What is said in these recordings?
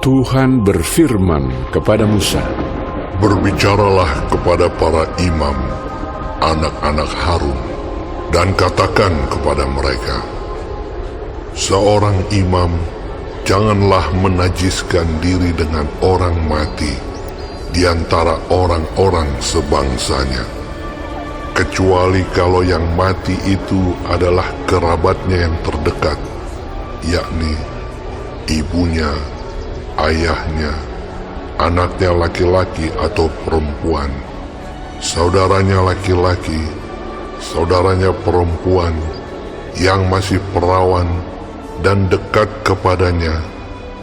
Tuhan berfirman kepada Musa, Berbicaralah kepada para imam, anak-anak Harun, dan katakan kepada mereka, seorang imam janganlah menajiskan diri dengan orang mati di antara orang-orang sebangsanya, kecuali kalau yang mati itu adalah kerabatnya yang terdekat, yakni ibunya, ayahnya, anaknya laki-laki atau perempuan, saudaranya laki-laki, saudaranya perempuan yang masih perawan dan dekat kepadanya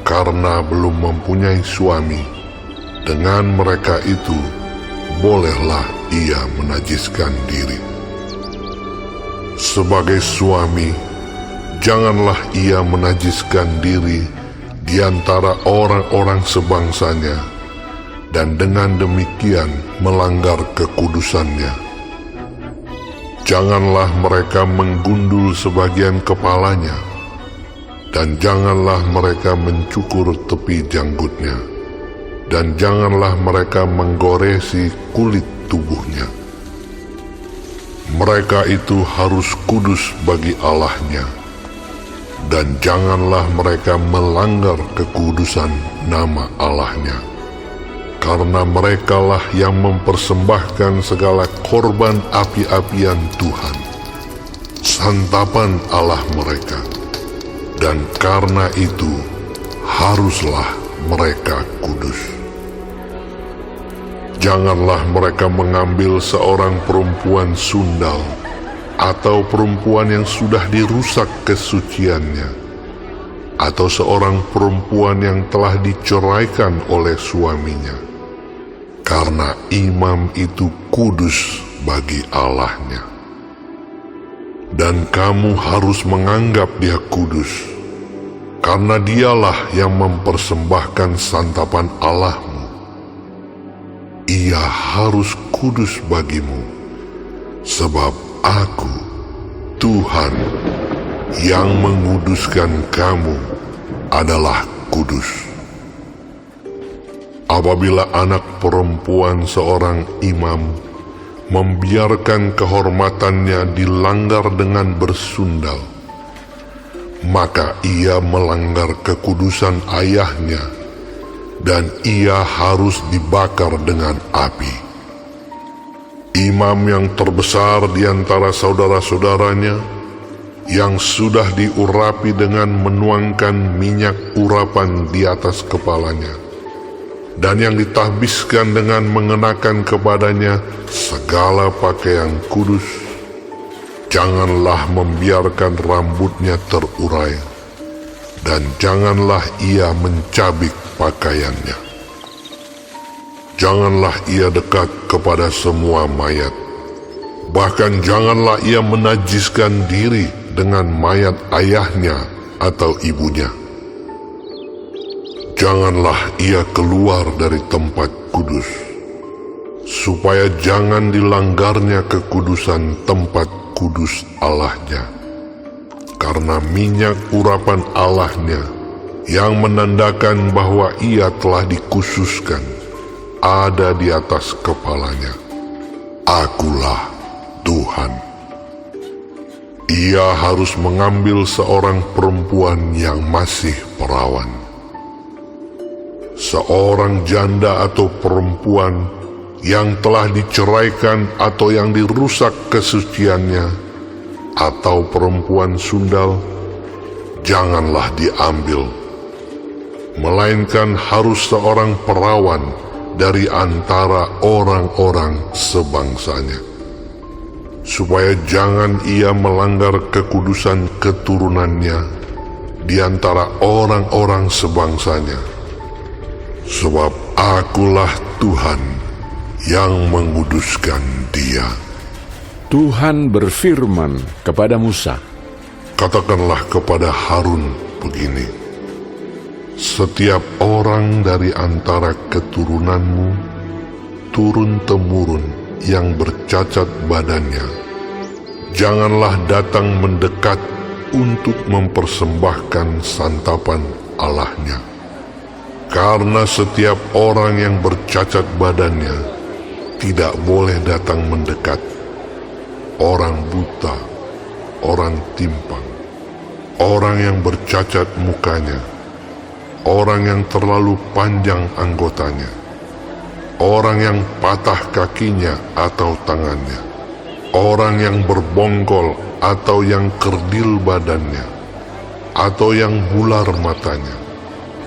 karena belum mempunyai suami. Dengan mereka itu bolehlah ia menajiskan diri. Sebagai suami, janganlah ia menajiskan diri di antara orang-orang sebangsanya, dan dengan demikian melanggar kekudusannya. Janganlah mereka menggundul sebagian kepalanya, dan janganlah mereka mencukur tepi janggutnya, dan janganlah mereka menggoresi kulit tubuhnya. Mereka itu harus kudus bagi Allahnya, dan janganlah mereka melanggar kekudusan nama Allahnya, karena merekalah yang mempersembahkan segala korban api-apian Tuhan, santapan Allah mereka, dan karena itu haruslah mereka kudus. Janganlah mereka mengambil seorang perempuan sundal atau perempuan yang sudah dirusak kesuciannya, atau seorang perempuan yang telah diceraikan oleh suaminya, karena imam itu kudus bagi Allahnya. Dan kamu harus menganggap dia kudus, karena dialah yang mempersembahkan santapan Allahmu. Ia harus kudus bagimu, sebab Aku, Tuhan, yang menguduskan kamu adalah kudus. Apabila anak perempuan seorang imam membiarkan kehormatannya dilanggar dengan bersundal, maka ia melanggar kekudusan ayahnya, dan ia harus dibakar dengan api. Imam yang terbesar di antara saudara-saudaranya, yang sudah diurapi dengan menuangkan minyak urapan di atas kepalanya, dan yang ditahbiskan dengan mengenakan kepadanya segala pakaian kudus, janganlah membiarkan rambutnya terurai, dan janganlah ia mencabik pakaiannya. Janganlah ia dekat kepada semua mayat, bahkan janganlah ia menajiskan diri dengan mayat ayahnya atau ibunya. Janganlah ia keluar dari tempat kudus, supaya jangan dilanggarnya kekudusan tempat kudus Allahnya, karena minyak urapan Allahnya yang menandakan bahwa ia telah dikhususkan ada di atas kepalanya. Akulah Tuhan. Ia harus mengambil seorang perempuan yang masih perawan, seorang janda atau perempuan yang telah diceraikan atau yang dirusak kesuciannya, atau perempuan sundal, janganlah diambil, melainkan harus seorang perawan dari antara orang-orang sebangsanya, supaya jangan ia melanggar kekudusan keturunannya di antara orang-orang sebangsanya, sebab Akulah Tuhan yang menguduskan dia. Tuhan berfirman kepada Musa, Katakanlah kepada Harun begini, setiap orang dari antara keturunanmu turun-temurun yang bercacat badannya, janganlah datang mendekat untuk mempersembahkan santapan Allahnya, Karena setiap orang yang bercacat badannya tidak boleh datang mendekat. Orang buta, orang timpang, orang yang bercacat mukanya, orang yang terlalu panjang anggotanya, orang yang patah kakinya atau tangannya, orang yang berbongkol atau yang kerdil badannya, atau yang bular matanya,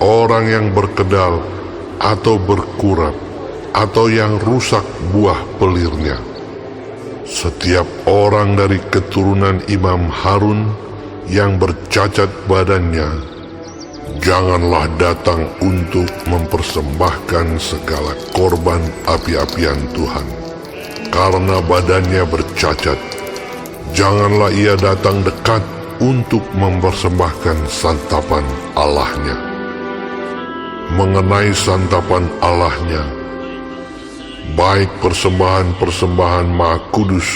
orang yang berkedal atau berkurap, atau yang rusak buah pelirnya. Setiap orang dari keturunan Imam Harun yang bercacat badannya, janganlah datang untuk mempersembahkan segala korban api-apian Tuhan. Karena badannya bercacat, janganlah ia datang dekat untuk mempersembahkan santapan Allahnya. Mengenai santapan Allahnya, baik persembahan-persembahan maha kudus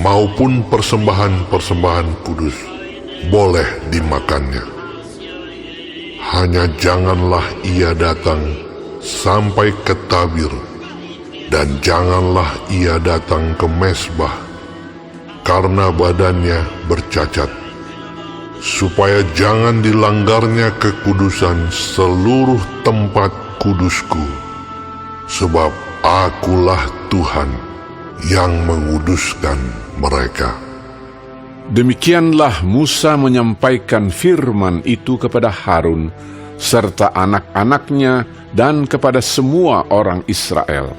maupun persembahan-persembahan kudus boleh dimakannya. Hanya janganlah ia datang sampai ke tabir, dan janganlah ia datang ke mezbah, karena badannya bercacat, supaya jangan dilanggarnya kekudusan seluruh tempat kudusku, sebab Akulah Tuhan yang menguduskan mereka. Demikianlah Musa menyampaikan firman itu kepada Harun serta anak-anaknya dan kepada semua orang Israel.